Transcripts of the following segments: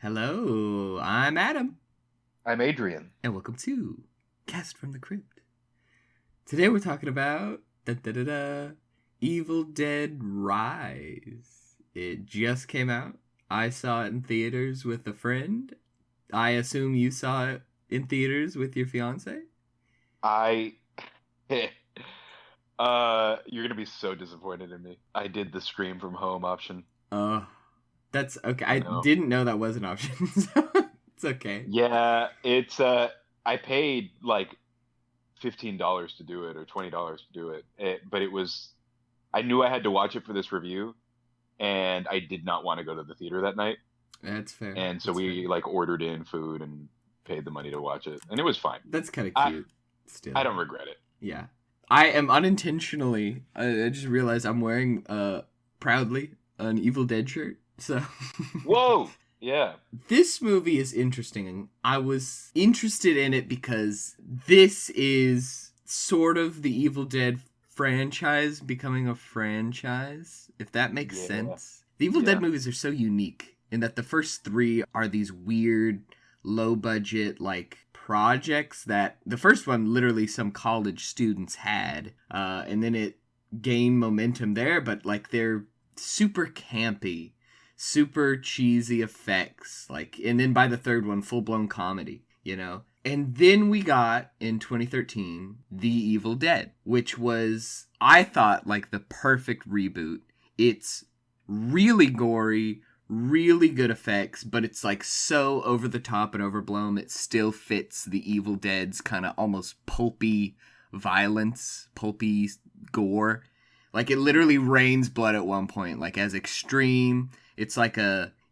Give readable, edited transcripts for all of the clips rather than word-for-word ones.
Hello, I'm Adam, I'm Adrian. and welcome to Cast from the Crypt. Today we're talking about Evil Dead Rise. It just came out. I saw it in theaters with a friend. I assume you saw it in theaters with your fiance? I you're gonna be so disappointed in me. I did the stream from home option. Uh, that's okay. I I know. didn't know that was an option, so it's okay. Yeah, it's I paid like $15 to do it or $20 to do it. But it was I knew I had to watch it for this review and I did not want to go to the theater that night. That's fair. And so That's fair. we like ordered in food and paid the money to watch it. And it was fine. That's kind of I cute still. I don't regret it. Yeah. I am unintentionally, I just realized I'm wearing, proudly, an Evil Dead shirt. So. Whoa! Yeah. This movie is interesting. I was interested in it because this is sort of the Evil Dead franchise becoming a franchise, if that makes Yeah. sense. The Evil Dead Yeah. movies are so unique in that the first three are these weird, low budget, like, projects that the first one literally some college students had, and then it gained momentum there, but like they're super campy, super cheesy effects, like, and then by the third one, full blown comedy, you know? And then we got, in 2013, The Evil Dead, which was, I thought, like the perfect reboot. It's really gory, really good effects, but it's like so over the top and overblown it still fits the Evil Dead's kind of almost pulpy violence, pulpy gore. Like it literally rains blood at one point, like as extreme. It's like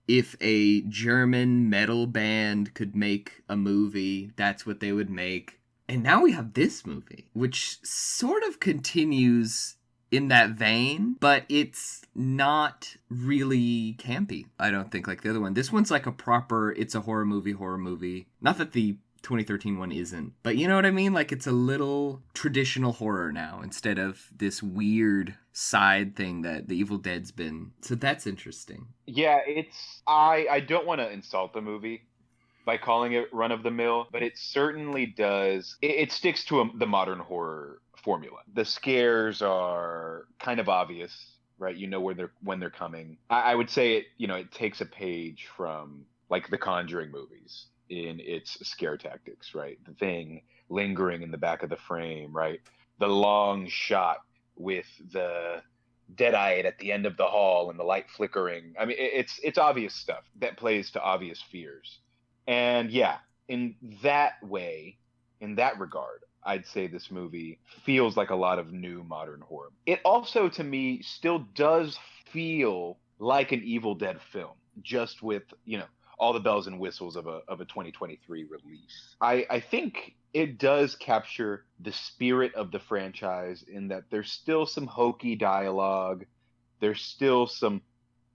if a German metal band could make a movie, that's what they would make. And now we have this movie, which sort of continues in that vein, but it's not really campy, I don't think, like the other one. This one's like a proper, it's a horror movie. Not that the 2013 one isn't, but you know what I mean? Like it's a little traditional horror now instead of this weird side thing that the Evil Dead's been. So that's interesting. Yeah, I don't want to insult the movie by calling it run of the mill, but it certainly does. It sticks to the modern horror formula. The scares are kind of obvious, right? You know when they're coming. I would say it takes a page from like the Conjuring movies in its scare tactics, right? The thing lingering in the back of the frame, right? The long shot with the dead-eyed at the end of the hall and the light flickering. I mean, it's obvious stuff that plays to obvious fears. And yeah, in that way, in that regard, I'd say this movie feels like a lot of new modern horror. It also, to me, still does feel like an Evil Dead film, just with, all the bells and whistles of a 2023 release. I think it does capture the spirit of the franchise in that there's still some hokey dialogue. There's still some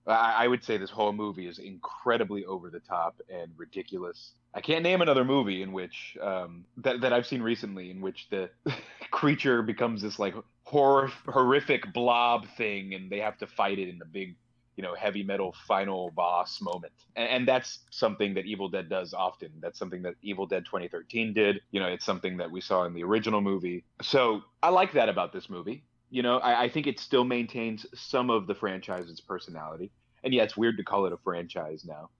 I would say this whole movie is incredibly over the top and ridiculous. I can't name another movie in which that I've seen recently in which the creature becomes this like horrific blob thing, and they have to fight it in the big, heavy metal final boss moment. And that's something that Evil Dead does often. That's something that Evil Dead 2013 did. It's something that we saw in the original movie. So I like that about this movie. I think it still maintains some of the franchise's personality. And yeah, it's weird to call it a franchise now,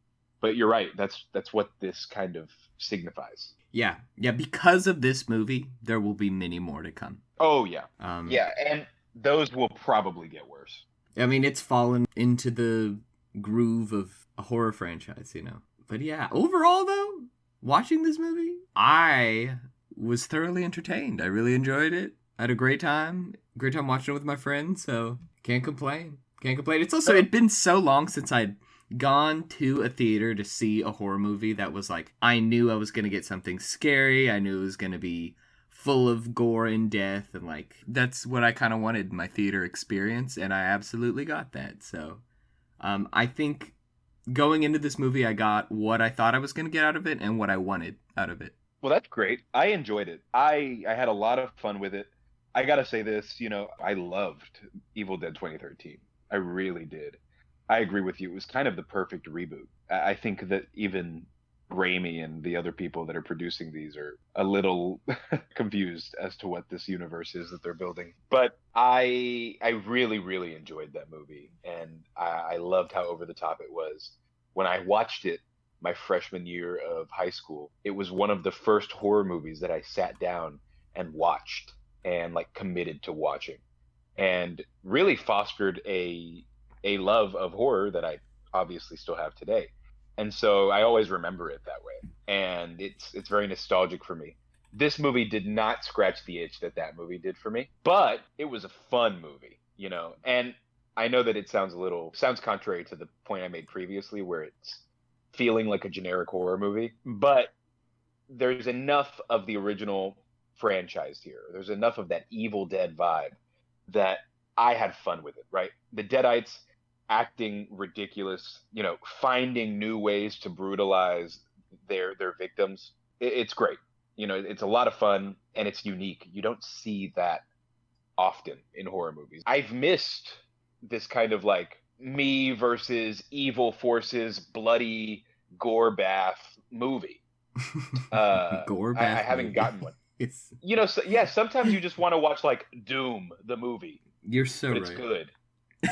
but you're right. That's what this kind of signifies. Yeah. Yeah, because of this movie, there will be many more to come. Oh yeah, Um, yeah, and those will probably get worse. I mean, it's fallen into the groove of a horror franchise, you know. But yeah, overall, though, watching this movie, I was thoroughly entertained. I really enjoyed it. I had a great time. Great time watching it with my friends, so can't complain. Can't complain. It's also, it'd been so long since I'd gone to a theater to see a horror movie that was like, I knew I was going to get something scary. I knew it was going to be full of gore and death, and like that's what I kind of wanted in my theater experience, and I absolutely got that. So I think going into this movie, I got what I thought I was going to get out of it and what I wanted out of it. Well, that's great. I enjoyed it. I had a lot of fun with it. I gotta say this, I loved Evil Dead 2013. I really did. I agree with you. It was kind of the perfect reboot. I think that even Raimi and the other people that are producing these are a little confused as to what this universe is that they're building. But I really really enjoyed that movie, and I loved how over the top it was. When I watched it my freshman year of high school, it was one of the first horror movies that I sat down and watched and like committed to watching, and really fostered a love of horror that I obviously still have today. And so I always remember it that way, and it's very nostalgic for me. This movie did not scratch the itch that that movie did for me, but it was a fun movie, you know. And I know that it sounds contrary to the point I made previously, where it's feeling like a generic horror movie, but there's enough of the original franchise here. There's enough of that Evil Dead vibe that I had fun with it, right? The Deadites acting ridiculous, you know, finding new ways to brutalize their victims. It's great. You know, it's a lot of fun and it's unique. You don't see that often in horror movies. I've missed this kind of like me versus evil forces, bloody gore bath movie. Gore I bath haven't movie. gotten one. It's You know, so, yeah, sometimes you just want to watch like Doom, the movie, you're so but it's right. good.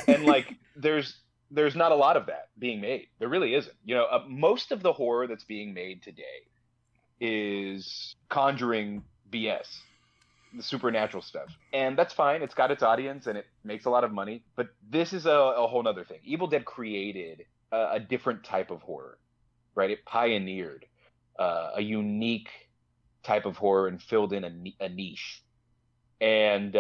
And like, there's not a lot of that being made. There really isn't. You know, most of the horror that's being made today is Conjuring BS, the supernatural stuff, and that's fine. It's got its audience and it makes a lot of money. But this is a whole nother thing. Evil Dead created a different type of horror, right? It pioneered a unique type of horror and filled in a niche, and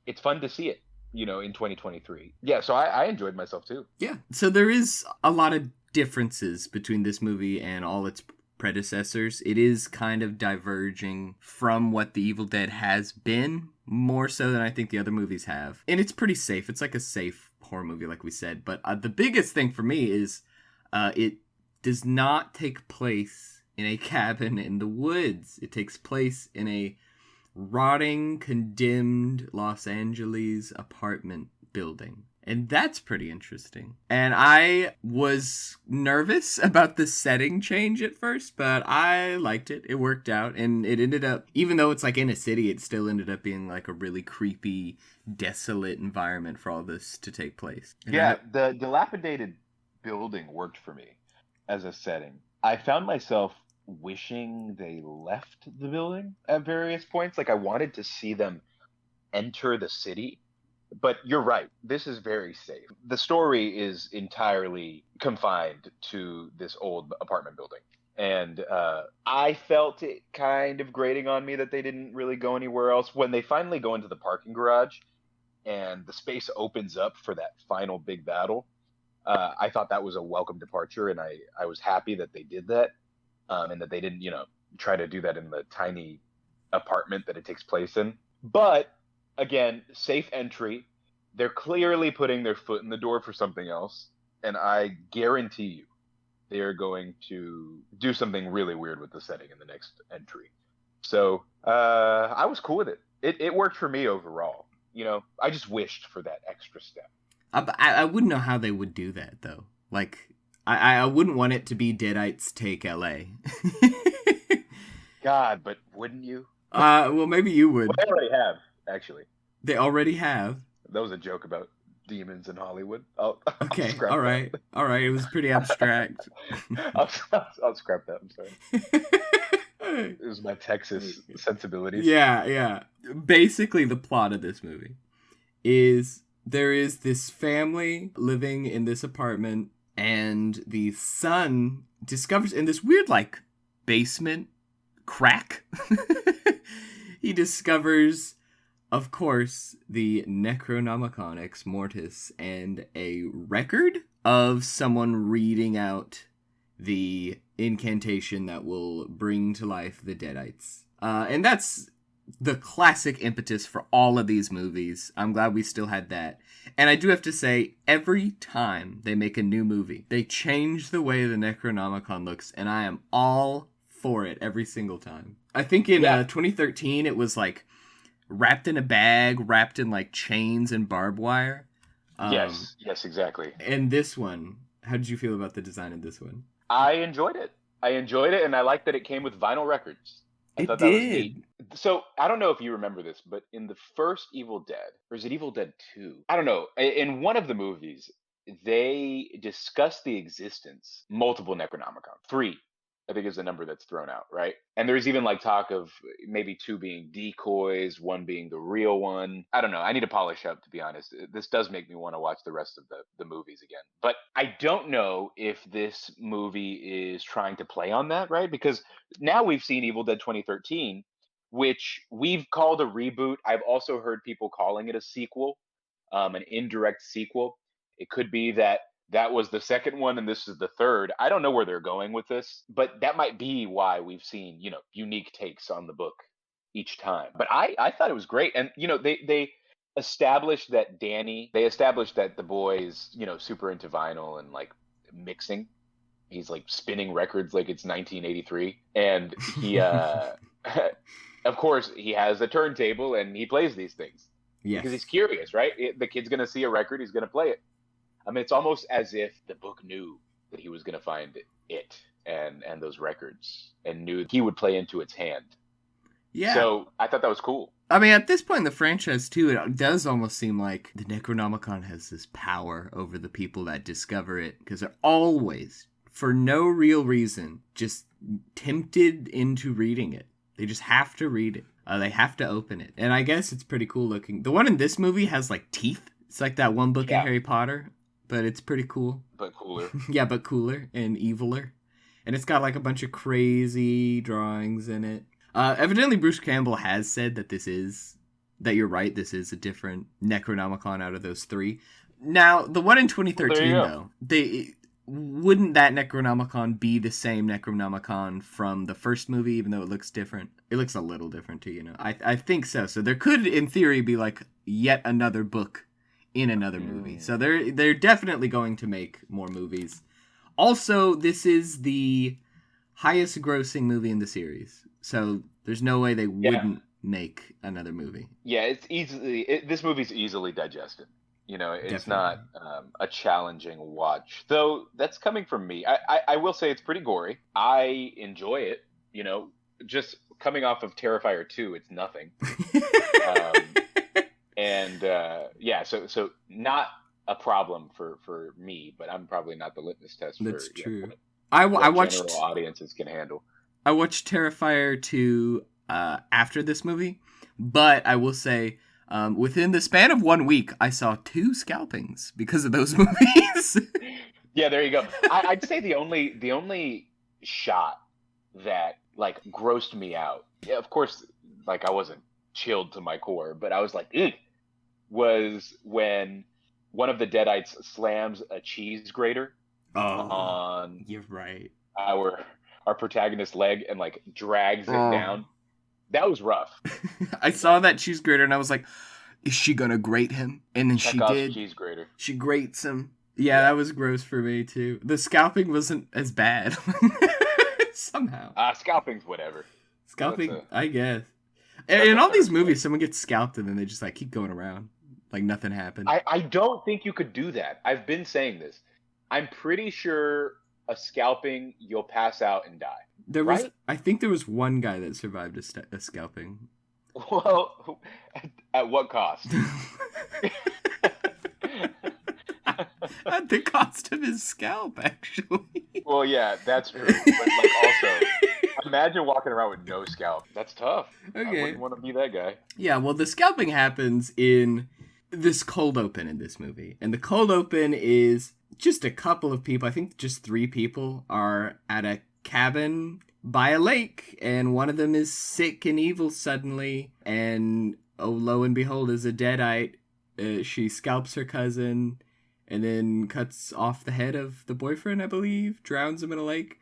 it's fun to see it, you know, in 2023. Yeah, so I enjoyed myself too. Yeah. So there is a lot of differences between this movie and all its predecessors. It is kind of diverging from what The Evil Dead has been, more so than I think the other movies have. And it's pretty safe. It's like a safe horror movie, like we said. But the biggest thing for me is it does not take place in a cabin in the woods. It takes place in a rotting, condemned Los Angeles apartment building. And that's pretty interesting. And I was nervous about the setting change at first, but I liked it. It worked out. And it ended up, even though it's like in a city, it still ended up being like a really creepy, desolate environment for all this to take place. And Yeah, the dilapidated building worked for me as a setting. I found myself wishing they left the building at various points. Like I wanted to see them enter the city. But you're right. This is very safe. The story is entirely confined to this old apartment building. And I felt it kind of grating on me that they didn't really go anywhere else. When they finally go into the parking garage and the space opens up for that final big battle, I thought that was a welcome departure. And I was happy that they did that, and that they didn't, you know, try to do that in the tiny apartment that it takes place in. But again, safe entry. They're clearly putting their foot in the door for something else, and I guarantee you they are going to do something really weird with the setting in the next entry. So I was cool with it. It worked for me overall. You know, I just wished for that extra step. I wouldn't know how they would do that, though. Like, I wouldn't want it to be Deadites Take L.A. God, but wouldn't you? Well, maybe you would. Well, they already have, actually. They already have. That was a joke about demons in Hollywood. Okay, all right. All right, it was pretty abstract. I'll scrap that, I'm sorry. It was my Texas sensibilities. Yeah. Basically, the plot of this movie is there is this family living in this apartment, and the son discovers in this weird, like, basement crack, he discovers, of course, the Necronomicon Ex Mortis and a record of someone reading out the incantation that will bring to life the Deadites. And that's the classic impetus for all of these movies. I'm glad we still had that. And I do have to say, every time they make a new movie, they change the way the Necronomicon looks, and I am all for it every single time. I think in 2013, it was like wrapped in a bag, wrapped in like chains and barbed wire. Yes, exactly. And this one, How did you feel about the design of this one? I enjoyed it. And I like that it came with vinyl records. I It thought that was neat. did. So I don't know if you remember this, but in the first Evil Dead, or is it Evil Dead 2? I don't know. In one of the movies, they discuss the existence multiple Necronomicon. Three, I think, is the number that's thrown out, right? And there's even like talk of maybe two being decoys, one being the real one. I don't know. I need to polish up, to be honest. This does make me want to watch the rest of the movies again. But I don't know if this movie is trying to play on that, right? Because now we've seen Evil Dead 2013, which we've called a reboot. I've also heard people calling it a sequel, an indirect sequel. It could be that that was the second one and this is the third. I don't know where they're going with this, but that might be why we've seen, unique takes on the book each time. But I thought it was great. And they established that they established that the boy is, super into vinyl and like mixing. He's like spinning records like it's 1983. And he of course he has a turntable and he plays these things. Yes. Because he's curious, right? The kid's going to see a record, he's going to play it. I mean, it's almost as if the book knew that he was going to find it and those records and knew he would play into its hand. Yeah. So I thought that was cool. I mean, at this point in the franchise, too, it does almost seem like the Necronomicon has this power over the people that discover it, because they're always, for no real reason, just tempted into reading it. They just have to read it. They have to open it. And I guess it's pretty cool looking. The one in this movie has, like, teeth. It's like that one book in Harry Potter, but it's pretty cool. But cooler. Yeah, but cooler and eviler. And it's got, like, a bunch of crazy drawings in it. Evidently, Bruce Campbell has said that you're right, this is a different Necronomicon out of those three. Now, the one in 2013, though, wouldn't that Necronomicon be the same Necronomicon from the first movie, even though it looks different? It looks a little different, too, I think so. So there could, in theory, be, like, yet another book in another movie. So they're definitely going to make more movies. Also, this is the highest grossing movie in the series. So there's no way they wouldn't make another movie. Yeah, this movie's easily digested. It's Definitely. not a challenging watch. Though that's coming from me. I will say it's pretty gory. I enjoy it. Just coming off of Terrifier 2, it's nothing. So not a problem for me, but I'm probably not the litmus test That's for true. I watched general audiences can handle. I watched Terrifier 2 after this movie, but I will say within the span of 1 week, I saw 2 scalpings because of those movies. Yeah, there you go. I'd say the only shot that like grossed me out. Yeah, of course, like I wasn't chilled to my core, but I was like, ugh, was when one of the Deadites slams a cheese grater on you're right. our protagonist's leg and like drags it down. That was rough. I saw that cheese grater and I was like, is she gonna grate him? And then she did. Cheese grater. She grates him. Yeah, that was gross for me too. The scalping wasn't as bad. Somehow. Scalping's whatever. Scalping, I guess. In all these movies, someone gets scalped and then they just like keep going around. Like nothing happened. I don't think you could do that. I've been saying this. I'm pretty sure a scalping, you'll pass out and die. I think there was one guy that survived a scalping. Well, at what cost? At the cost of his scalp, actually. Well, yeah, that's true. But like, also, imagine walking around with no scalp. That's tough. Okay. I wouldn't want to be that guy. Yeah, well, the scalping happens in this cold open in this movie. And the cold open is just a couple of people. I think just 3 people are at a cabin by a lake. And one of them is sick and evil suddenly. And, oh, lo and behold, is a deadite. She scalps her cousin and then cuts off the head of the boyfriend, I believe. Drowns him in a lake.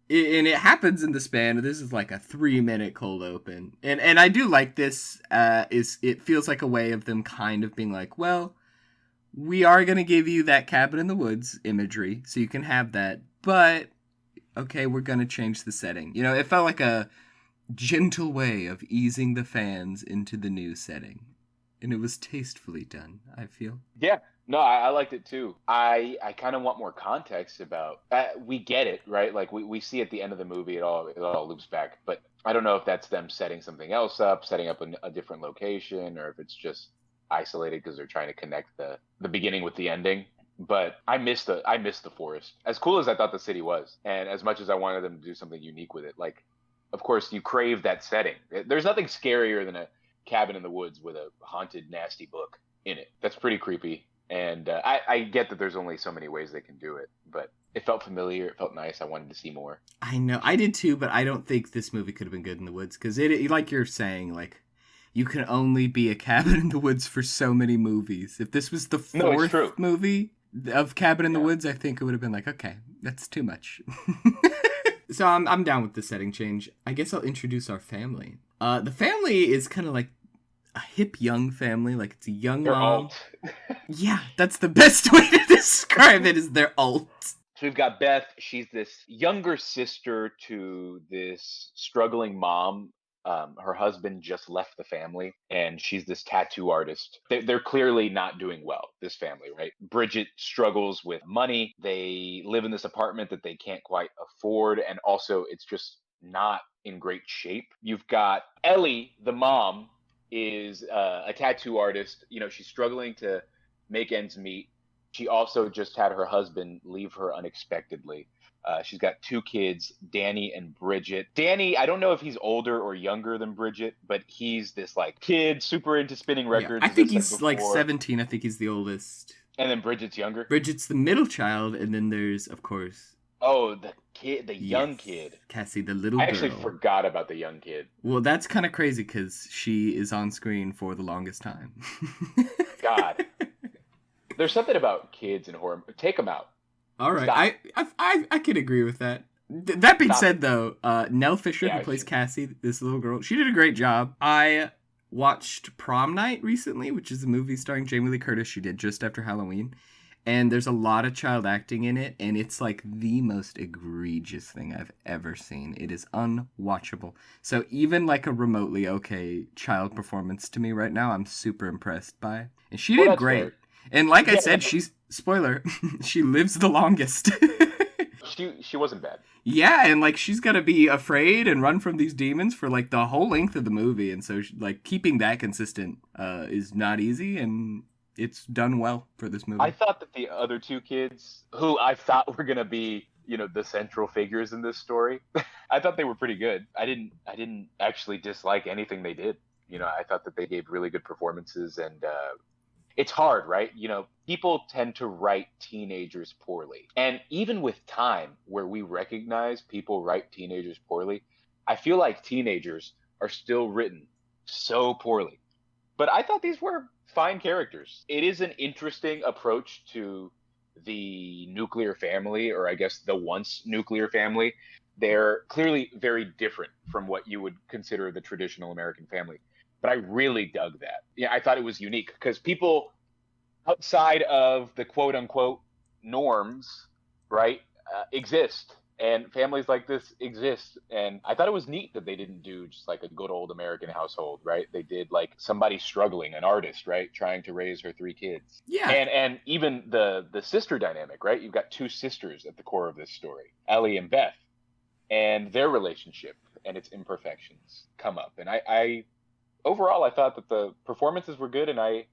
And it happens in the span. This is like a 3-minute cold open. And I do like this. It feels like a way of them kind of being like, well, we are going to give you that cabin in the woods imagery, so you can have that. But, okay, we're going to change the setting. It felt like a gentle way of easing the fans into the new setting. and it was tastefully done, I feel. Yeah, no, I liked it too. I kind of want more context about. We get it, right? Like we see at the end of the movie, it all loops back. But I don't know if that's them setting something else up, setting up a different location, or if it's just isolated because they're trying to connect the beginning with the ending. But I miss the forest. As cool as I thought the city was, and as much as I wanted them to do something unique with it, like of course you crave that setting. There's nothing scarier than a cabin in the woods with a haunted, nasty book in it. That's pretty creepy. And I get that there's only so many ways they can do it, but it felt familiar. It felt nice. I wanted to see more. I know, I did too, but I don't think this movie could have been good in the woods, because like you're saying, like, you can only be a Cabin in the Woods for so many movies. If this was the fourth movie of Cabin in the Woods, I think it would have been like, okay, that's too much. So I'm down with the setting change. I guess I'll introduce our family. The family is kind of like a hip young family, like it's a young They're mom. alt. Yeah, that's the best way to describe it, is they're alt. So we've got Beth. She's this younger sister to this struggling mom. Her husband just left the family, and she's this tattoo artist. They're clearly not doing well, this family, right? Bridget struggles with money. They live in this apartment that they can't quite afford, and also it's just not in great shape. You've got Ellie, the mom, is a tattoo artist. You know, she's struggling to make ends meet. She also just had her husband leave her unexpectedly. She's got two kids, Danny and Bridget. Danny, I don't know if he's older or younger than Bridget, but he's this like kid, super into spinning records. Yeah, I think he's like 17. I think he's the oldest. And then Bridget's younger. Bridget's the middle child, and then there's, of course, the kid, the young kid. Cassie, the little girl. I actually forgot about the young kid. Well, that's kind of crazy because she is on screen for the longest time. God. There's something about kids in horror. Take them out. All right, I can agree with that. That being said, though, Nell Fisher, who plays Cassie, this little girl, she did a great job. I watched Prom Night recently, which is a movie starring Jamie Lee Curtis. She did just after Halloween, and there's a lot of child acting in it, and it's like the most egregious thing I've ever seen. It is unwatchable. So even like a remotely okay child performance to me right now, I'm super impressed by. And she did great. Fair. And like I said, she's, spoiler, she lives the longest. She wasn't bad. Yeah, and like she's got to be afraid and run from these demons for like the whole length of the movie. And so like keeping that consistent is not easy, and it's done well for this movie. I thought that the other two kids, who I thought were going to be, you know, the central figures in this story, I thought they were pretty good. I didn't actually dislike anything they did. You know, I thought that they gave really good performances, and it's hard, right? You know, people tend to write teenagers poorly. And even with time, where we recognize people write teenagers poorly, I feel like teenagers are still written so poorly. But I thought these were fine characters. It is an interesting approach to the nuclear family, or I guess the once nuclear family. They're clearly very different from what you would consider the traditional American family. But I really dug that. Yeah, I thought it was unique because people outside of the quote unquote norms, right, exist. And families like this exist. And I thought it was neat that they didn't do just like a good old American household, right? They did like somebody struggling, an artist, right, trying to raise her three kids. Yeah. And even the sister dynamic, right? You've got two sisters at the core of this story, Ellie and Beth, and their relationship and its imperfections come up. And I overall, I thought that the performances were good, and I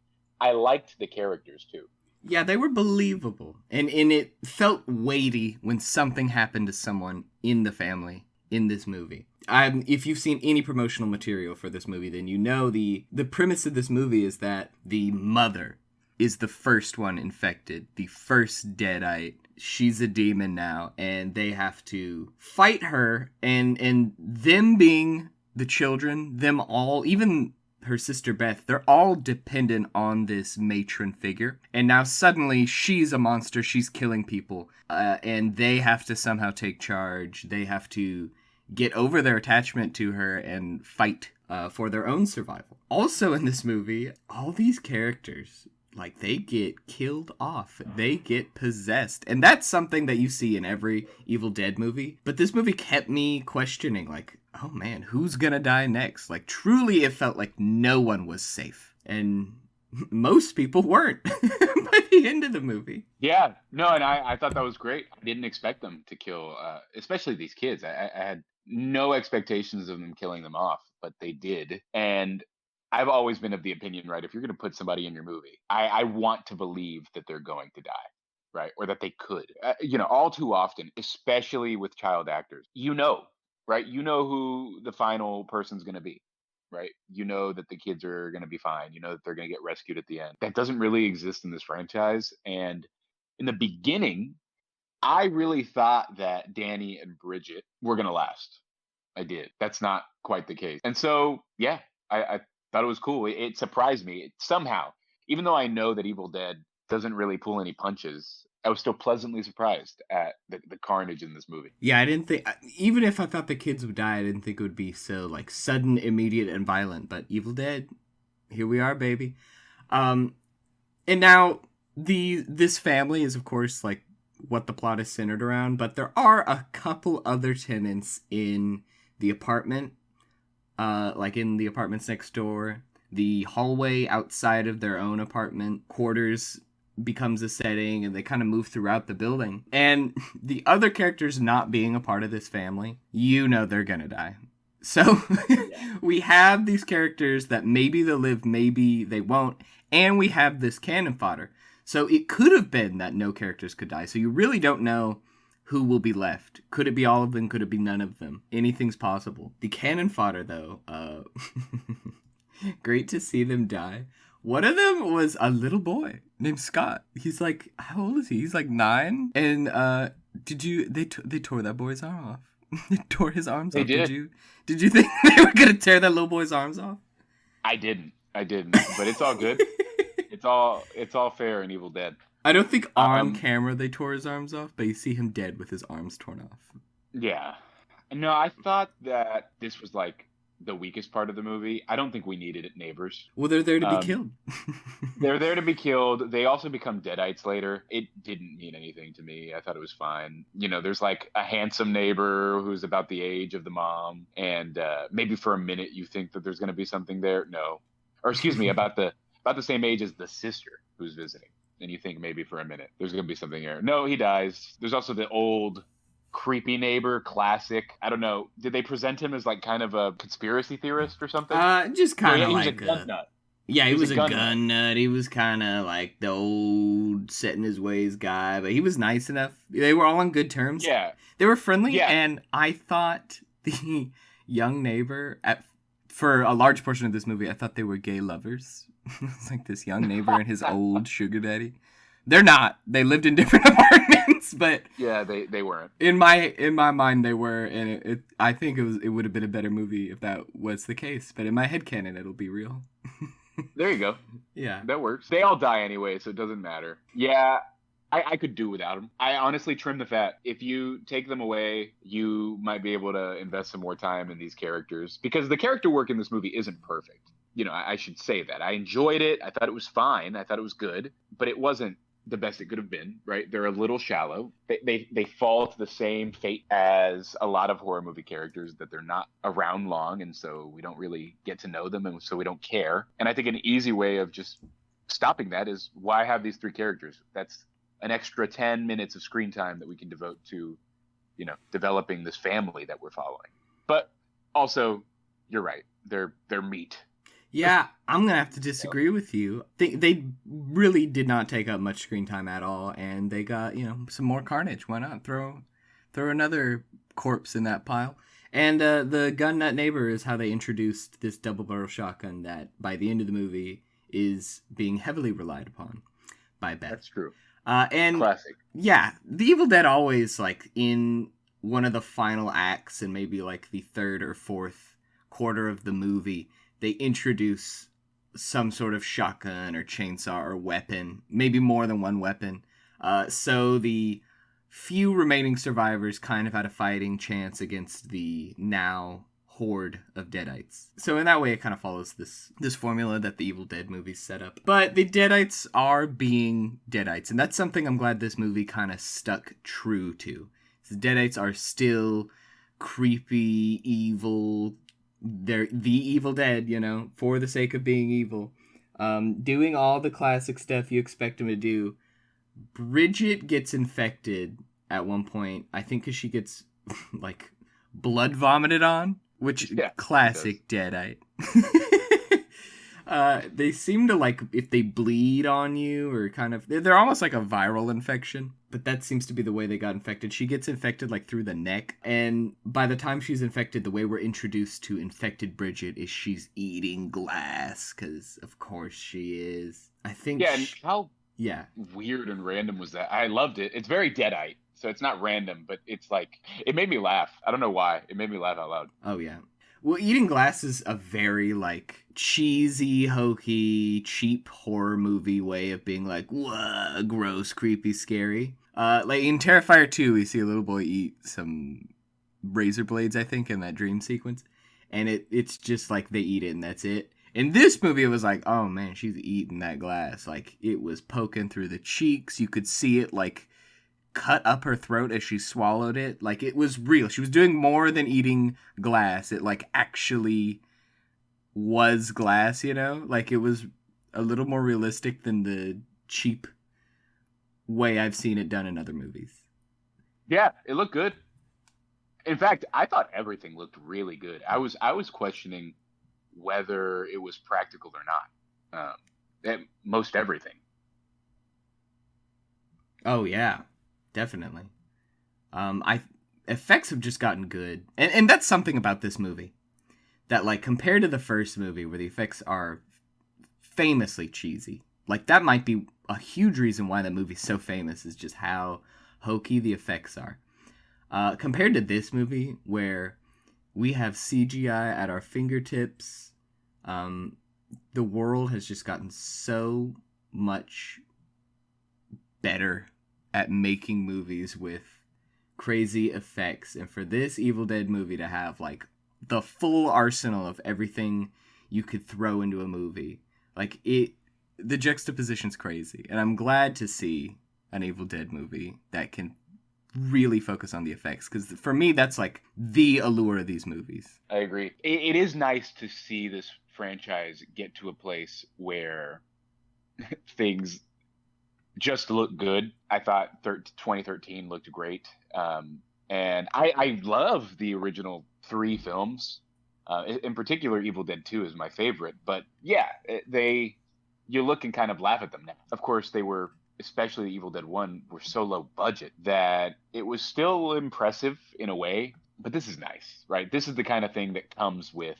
liked the characters too. Yeah, they were believable. And it felt weighty when something happened to someone in the family in this movie. If you've seen any promotional material for this movie, then you know the premise of this movie is that the mother is the first one infected, the first deadite. She's a demon now, and they have to fight her, and them being the children, them all, even her sister Beth, they're all dependent on this matron figure. And now suddenly she's a monster, she's killing people, and they have to somehow take charge. They have to get over their attachment to her and fight for their own survival. Also in this movie, all these characters, like, they get killed off. They get possessed. And that's something that you see in every Evil Dead movie. But this movie kept me questioning, like, oh man, who's gonna die next? Like, truly it felt like no one was safe. and most people weren't by the end of the movie. Yeah, no, and I thought that was great. I didn't expect them to kill, especially these kids. I had no expectations of them killing them off, but they did. And I've always been of the opinion, right? If you're going to put somebody in your movie, I want to believe that they're going to die, right? Or that they could. All too often, especially with child actors, right? You know who the final person's going to be. Right? You know that the kids are going to be fine. You know that they're going to get rescued at the end. That doesn't really exist in this franchise. And in the beginning, I really thought that Danny and Bridget were going to last. I did. That's not quite the case. And so, yeah, I thought it was cool. It surprised me somehow, even though I know that Evil Dead doesn't really pull any punches. I was still pleasantly surprised at the carnage in this movie. Yeah, I didn't think, even if I thought the kids would die, I didn't think it would be so like sudden, immediate, and violent. But Evil Dead, here we are, baby. And now this family is, of course, like what the plot is centered around. But there are a couple other tenants in the apartment, like in the apartments next door. The hallway outside of their own apartment quarters becomes a setting, and they kind of move throughout the building. And the other characters not being a part of this family, they're gonna die. So we have these characters that maybe they'll live, maybe they won't, and we have this cannon fodder. So it could have been that no characters could die. So you really don't know who will be left. Could it be all of them? Could it be none of them? Anything's possible. The cannon fodder, though, great to see them die. One of them was a little boy named Scott. He's like, how old is he? He's like 9. And they tore that boy's arm off. They tore his arms off. Did you think they were gonna tear that little boy's arms off? I didn't. But it's all good. It's all fair in Evil Dead. I don't think on camera they tore his arms off, but you see him dead with his arms torn off. Yeah. No, I thought that this was like the weakest part of the movie. I don't think we needed it, neighbors. Well, they're there to be killed. They're there to be killed. They also become deadites later. It didn't mean anything to me. I thought it was fine. There's like a handsome neighbor who's about the age of the mom, and maybe for a minute you think that there's going to be something there. No, or excuse me, about the same age as the sister who's visiting, and you think maybe for a minute there's going to be something there. No, he dies. There's also the old creepy neighbor, classic. I don't know. Did they present him as like kind of a conspiracy theorist or something? Just kind of he was like a gun nut. Yeah, he was a gun nut. He was kind of like the old set in his ways guy, but he was nice enough. They were all on good terms. Yeah. They were friendly, yeah. And I thought the young neighbor, for a large portion of this movie, I thought they were gay lovers. It's like this young neighbor and his old sugar daddy. They're not. They lived in different apartments, but yeah, they weren't. In my mind, they were, and I think it would have been a better movie if that was the case. But in my headcanon, it'll be real. There you go. Yeah, that works. They all die anyway, so it doesn't matter. Yeah, I could do without them. I honestly trim the fat. If you take them away, you might be able to invest some more time in these characters, because the character work in this movie isn't perfect. I should say that. I enjoyed it. I thought it was fine. I thought it was good, but it wasn't the best it could have been, right? They're a little shallow. They fall to the same fate as a lot of horror movie characters, that they're not around long, and so we don't really get to know them, and so we don't care. And I think an easy way of just stopping that is, why have these 3 characters? That's an extra 10 minutes of screen time that we can devote to, developing this family that we're following. But also, you're right. They're meat. Yeah, I'm gonna have to disagree with you. They really did not take up much screen time at all, and they got some more carnage. Why not throw another corpse in that pile? And the gun nut neighbor is how they introduced this double barrel shotgun that by the end of the movie is being heavily relied upon by Beth. That's true. And classic. Yeah, the Evil Dead always, like, in one of the final acts and maybe like the 3rd or 4th quarter of the movie, they introduce some sort of shotgun or chainsaw or weapon, maybe more than one weapon. So the few remaining survivors kind of had a fighting chance against the now horde of deadites. So in that way, it kind of follows this formula that the Evil Dead movies set up. But the deadites are being deadites, and that's something I'm glad this movie kind of stuck true to. The deadites are still creepy, evil. They're the Evil Dead, for the sake of being evil. Doing all the classic stuff you expect him to do. Bridget gets infected at one point, I think because she gets, like, blood vomited on, which, Yeah, she does. classic Deadite. They seem to, like, if they bleed on you, or kind of, they're almost like a viral infection, but that seems to be the way they got infected. She gets infected, like, through the neck, and by the time she's infected, the way we're introduced to infected Bridget is she's eating glass, because of course she is. I think Yeah, and how yeah. weird and random was that? I loved it. It's very Deadite, so it's not random, but it's like it made me laugh. I don't know why. It made me laugh out loud. Oh yeah. Well, eating glass is a very, like, cheesy, hokey, cheap horror movie way of being like, whoa, gross, creepy, scary. Like in Terrifier 2, we see a little boy eat some razor blades, I think, in that dream sequence. And it's just like they eat it and that's it. In this movie, it was like, oh man, she's eating that glass. Like, it was poking through the cheeks. You could see it, like, cut up her throat as she swallowed it. Like, it was real. She was doing more than eating glass. It, like, actually was glass, you know? Like, it was a little more realistic than the cheap way I've seen it done in other movies. Yeah, it looked good. In fact, I thought everything looked really good. I was questioning whether it was practical or not. Most everything. Oh, yeah. Definitely. I effects have just gotten good. And that's something about this movie. That, like, compared to the first movie where the effects are famously cheesy. Like, that might be a huge reason why the movie's so famous, is just how hokey the effects are. Compared to this movie, where we have CGI at our fingertips, um, the world has just gotten so much better at making movies with crazy effects. And for this Evil Dead movie to have, like, the full arsenal of everything you could throw into a movie, like, the juxtaposition's crazy. And I'm glad to see an Evil Dead movie that can really focus on the effects, because for me that's like the allure of these movies. I agree. It is nice to see this franchise get to a place where things just look good. I thought 2013 looked great. And I love the original three films. In particular, Evil Dead 2 is my favorite. But yeah, you look and kind of laugh at them now. Of course, they were, especially Evil Dead 1, were so low budget that it was still impressive in a way. But this is nice, right? This is the kind of thing that comes with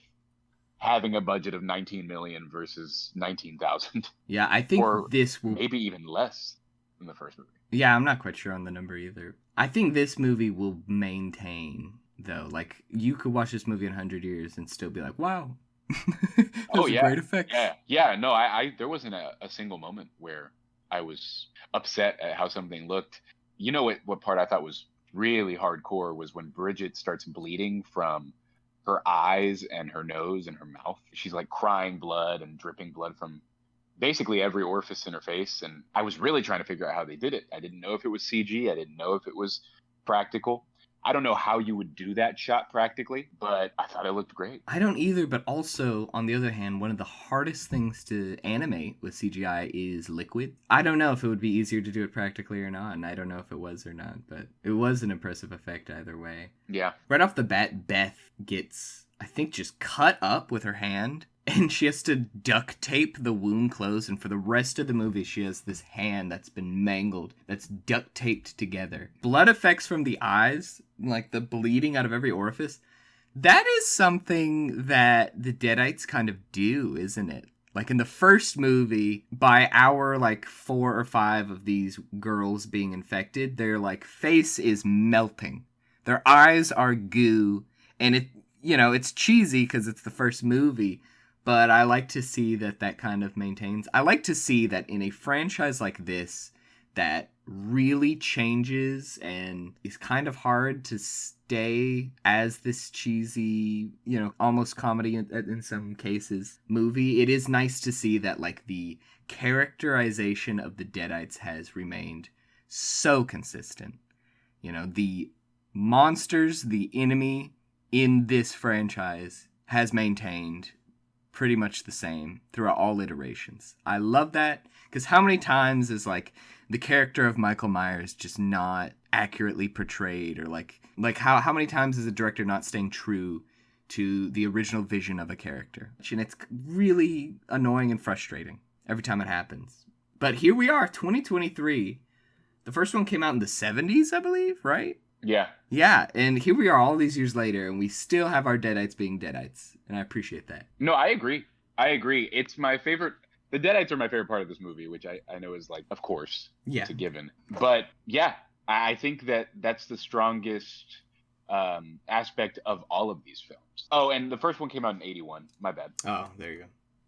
having a budget of 19 million versus 19,000. Yeah, I think Or this will. maybe even less than the first movie. Yeah, I'm not quite sure on the number either. I think this movie will maintain, though. Like, you could watch this movie in 100 years and still be like, wow, Oh those are yeah, great effects. yeah. No, I there wasn't a single moment where I was upset at how something looked. You know what part I thought was really hardcore was when Bridget starts bleeding from her eyes and her nose and her mouth. She's like crying blood and dripping blood from basically every orifice in her face. And I was really trying to figure out how they did it. I didn't know if it was CG. I didn't know if it was practical. I don't know how you would do that shot practically, but I thought it looked great. I don't either, but also, on the other hand, one of the hardest things to animate with CGI is liquid. I don't know if it would be easier to do it practically or not, and I don't know if it was or not, but it was an impressive effect either way. Yeah. Right off the bat, Beth gets, I think, just cut up with her hand, and she has to duct tape the wound closed, and for the rest of the movie, she has this hand that's been mangled, that's duct taped together. Blood effects from the eyes, like the bleeding out of every orifice, that is something that the Deadites kind of do, isn't it? Like in the first movie, by hour like 4 or 5 of these girls being infected, their like face is melting. Their eyes are goo, and it's cheesy because it's the first movie, but I like to see that kind of maintains. I like to see that in a franchise like this that really changes and is kind of hard to stay as this cheesy, almost comedy in some cases movie. It is nice to see that, like, the characterization of the Deadites has remained so consistent. The monsters, the enemy in this franchise has maintained pretty much the same throughout all iterations. I love that, because how many times is like the character of Michael Myers just not accurately portrayed, or like how many times is a director not staying true to the original vision of a character? And it's really annoying and frustrating every time it happens. But here we are, 2023. The first one came out in the 70s, I believe, right? Yeah. Yeah, and here we are all these years later, and we still have our Deadites being Deadites, and I appreciate that. No, I agree. It's my favorite. The Deadites are my favorite part of this movie, which I know is like, of course, Yeah. it's a given. But yeah, I think that's the strongest aspect of all of these films. Oh, and the first one came out in 1981. My bad. Oh, there you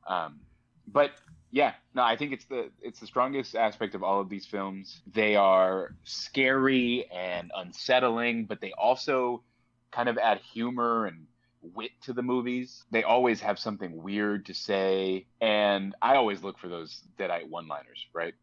go. But yeah, no, I think it's the strongest aspect of all of these films. They are scary and unsettling, but they also kind of add humor and wit to the movies. They always have something weird to say, and I always look for those Deadite one-liners, right?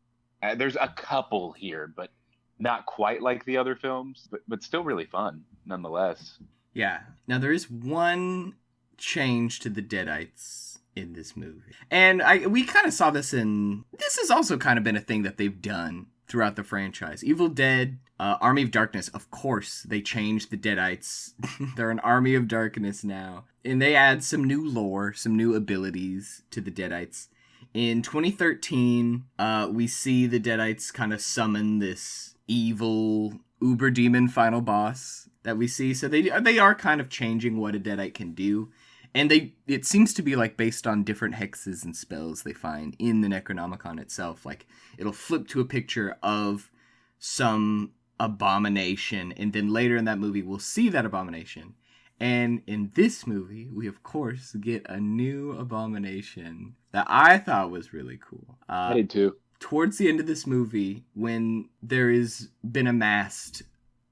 There's a couple here, but not quite like the other films, but still really fun nonetheless. Yeah. Now there is one change to the Deadites in this movie, and we kind of saw this this has also kind of been a thing that they've done throughout the franchise. Evil Dead, Army of Darkness, of course, they changed the Deadites. They're an Army of Darkness now, and they add some new lore, some new abilities to the Deadites. In 2013, we see the Deadites kind of summon this evil uber demon final boss that we see. So they are kind of changing what a Deadite can do. And it seems to be like based on different hexes and spells they find in the Necronomicon itself. Like it'll flip to a picture of some abomination, and then later in that movie we'll see that abomination. And in this movie, we of course get a new abomination that I thought was really cool. I did too. Towards the end of this movie, when there has been amassed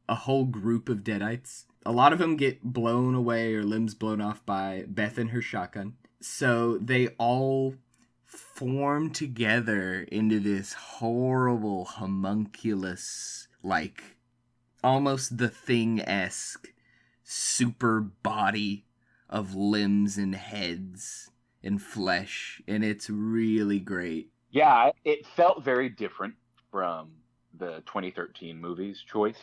a whole group of Deadites, a lot of them get blown away or limbs blown off by Beth and her shotgun. So they all form together into this horrible homunculus, like almost The Thing-esque super body of limbs and heads and flesh. And it's really great. Yeah, it felt very different from the 2013 movie's choice.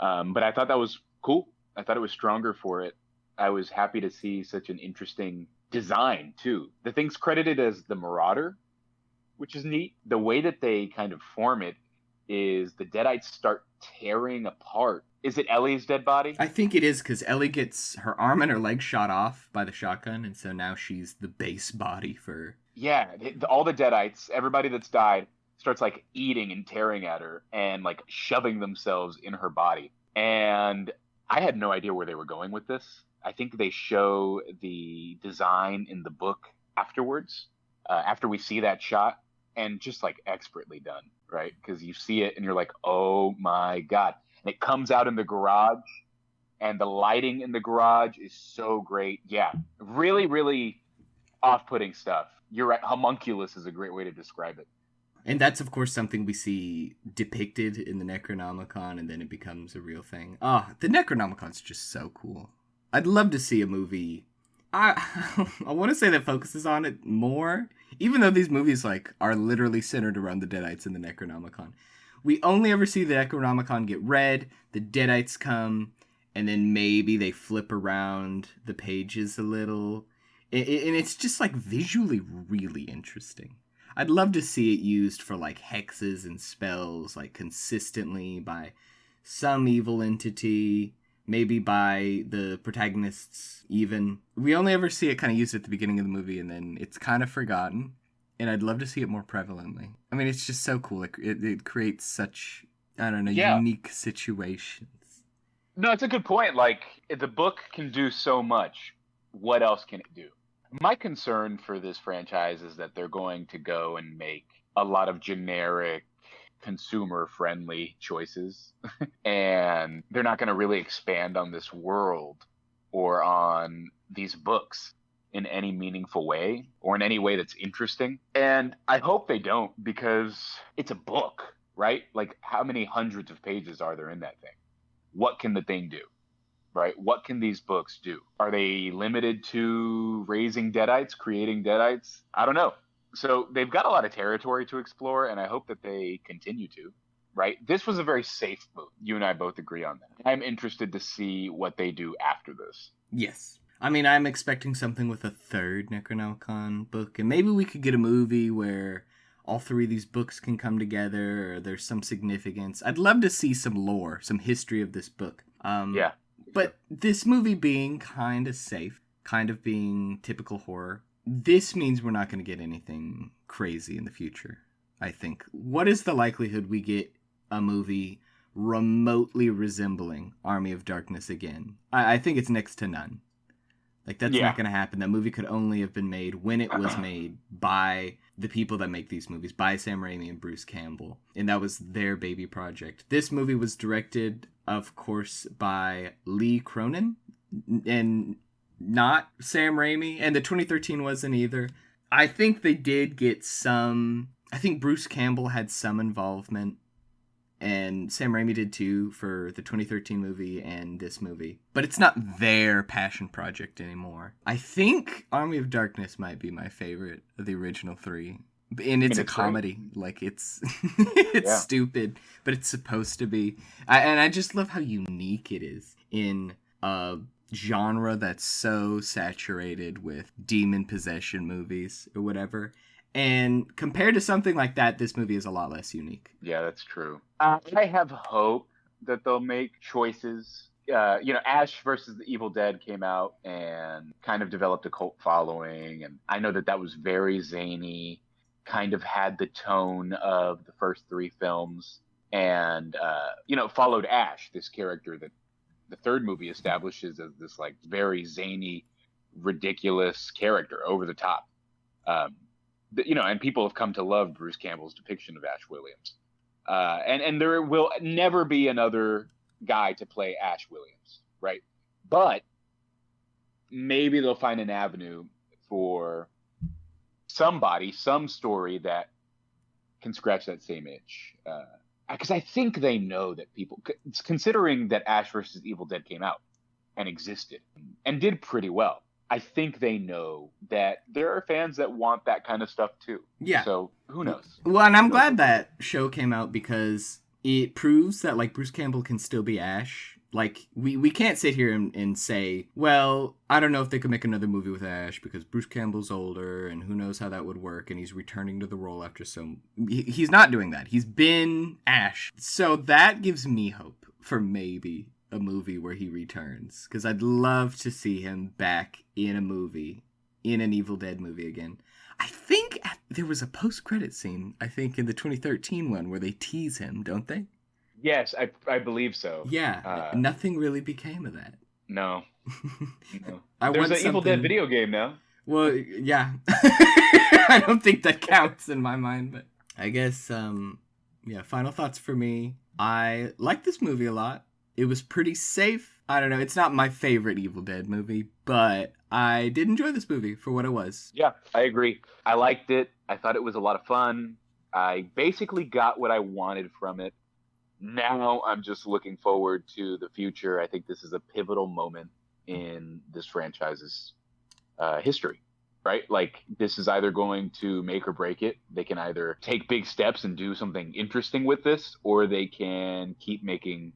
But I thought that was cool. I thought it was stronger for it. I was happy to see such an interesting design, too. The thing's credited as the Marauder, which is neat. The way that they kind of form it is the Deadites start tearing apart. Is it Ellie's dead body? I think it is, because Ellie gets her arm and her leg shot off by the shotgun, and so now she's the base body for... Yeah, all the Deadites, everybody that's died, starts like eating and tearing at her and like shoving themselves in her body. And I had no idea where they were going with this. I think they show the design in the book afterwards, after we see that shot, and just like expertly done, right? Because you see it and you're like, oh my God. And it comes out in the garage, and the lighting in the garage is so great. Yeah, really, really off-putting stuff. You're right. Homunculus is a great way to describe it. And that's, of course, something we see depicted in the Necronomicon, and then it becomes a real thing. The Necronomicon's just so cool. I'd love to see a movie. I want to say that focuses on it more, even though these movies like are literally centered around the Deadites in the Necronomicon. We only ever see the Necronomicon get read, the Deadites come, and then maybe they flip around the pages a little. And it's just like visually really interesting. I'd love to see it used for like hexes and spells, like consistently by some evil entity, maybe by the protagonists even. We only ever see it kind of used at the beginning of the movie, and then it's kind of forgotten. And I'd love to see it more prevalently. I mean, it's just so cool. It creates such, I don't know, unique situations. No, it's a good point. Like, the book can do so much. What else can it do? My concern for this franchise is that they're going to go and make a lot of generic, consumer-friendly choices. And they're not going to really expand on this world or on these books in any meaningful way or in any way that's interesting. And I hope they don't, because it's a book, right? Like, how many hundreds of pages are there in that thing? What can the thing do? right? What can these books do? Are they limited to raising deadites, creating deadites? I don't know. So they've got a lot of territory to explore, and I hope that they continue to. Right? This was a very safe move. You and I both agree on that. I'm interested to see what they do after this. Yes. I mean, I'm expecting something with a third Necronomicon book, and maybe we could get a movie where all three of these books can come together, or there's some significance. I'd love to see some lore, some history of this book. Yeah. But this movie being kind of safe, kind of being typical horror, this means we're not going to get anything crazy in the future, I think. What is the likelihood we get a movie remotely resembling Army of Darkness again? I think it's next to none. Like, that's not going to happen. That movie could only have been made when it was made by the people that make these movies, by Sam Raimi and Bruce Campbell. And that was their baby project. This movie was directed, of course, by Lee Cronin and not Sam Raimi. And the 2013 wasn't either. I think they did get some... I think Bruce Campbell had some involvement. And Sam Raimi did too for the 2013 movie and this movie. But it's not their passion project anymore. I think Army of Darkness might be my favorite of the original three. And it's a comedy. Great. Like, it's stupid, but it's supposed to be. And I just love how unique it is in a genre that's so saturated with demon possession movies or whatever. And compared to something like that, this movie is a lot less unique. Yeah, that's true. I have hope that they'll make choices. Ash versus the Evil Dead came out and kind of developed a cult following. And I know that was very zany, kind of had the tone of the first three films. And, followed Ash, this character that the third movie establishes as this, like, very zany, ridiculous character, over the top. And people have come to love Bruce Campbell's depiction of Ash Williams. And there will never be another guy to play Ash Williams, right? But maybe they'll find an avenue for somebody, some story that can scratch that same itch. Because I think they know that people, considering that Ash vs. Evil Dead came out and existed and did pretty well, I think they know that there are fans that want that kind of stuff too. Yeah. So who knows? Well, and I'm glad that show came out because it proves that, like, Bruce Campbell can still be Ash. Like, we can't sit here and say, well, I don't know if they could make another movie with Ash because Bruce Campbell's older and who knows how that would work and he's returning to the role after he's not doing that. He's been Ash. So that gives me hope for maybe a movie where he returns, because I'd love to see him back in a movie, in an Evil Dead movie again. I think there was a post-credit scene, I think, in the 2013 one where they tease him, don't they? Yes, I believe so. Yeah, nothing really became of that. No. There's an Evil Dead video game now. Well, yeah. I don't think that counts in my mind, but I guess, final thoughts for me. I like this movie a lot. It was pretty safe. I don't know. It's not my favorite Evil Dead movie, but I did enjoy this movie for what it was. Yeah, I agree. I liked it. I thought it was a lot of fun. I basically got what I wanted from it. Now I'm just looking forward to the future. I think this is a pivotal moment in this franchise's history, right? Like, this is either going to make or break it. They can either take big steps and do something interesting with this, or they can keep making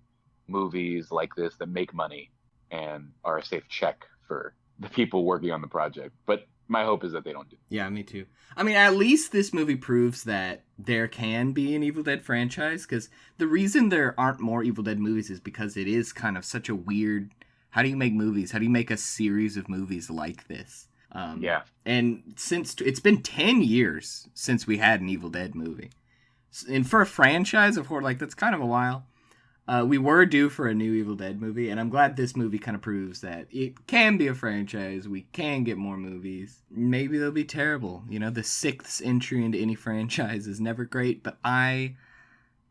movies like this that make money and are a safe check for the people working on the project. But my hope is that they don't do. Yeah, me too. I mean, at least this movie proves that there can be an Evil Dead franchise, because the reason there aren't more Evil Dead movies is because it is kind of such a weird... How do you make movies? How do you make a series of movies like this? Yeah. And since it's been 10 years since we had an Evil Dead movie. And for a franchise of horror, like, that's kind of a while. We were due for a new Evil Dead movie, and I'm glad this movie kind of proves that it can be a franchise. We can get more movies. Maybe they'll be terrible. You know, the sixth entry into any franchise is never great, but I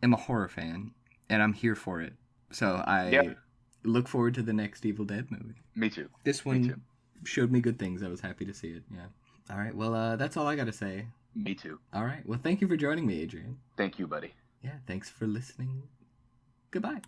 am a horror fan, and I'm here for it. So I look forward to the next Evil Dead movie. Me too. This one showed me good things. I was happy to see it, yeah. All right, well, that's all I got to say. Me too. All right, well, thank you for joining me, Adrian. Thank you, buddy. Yeah, thanks for listening. Goodbye.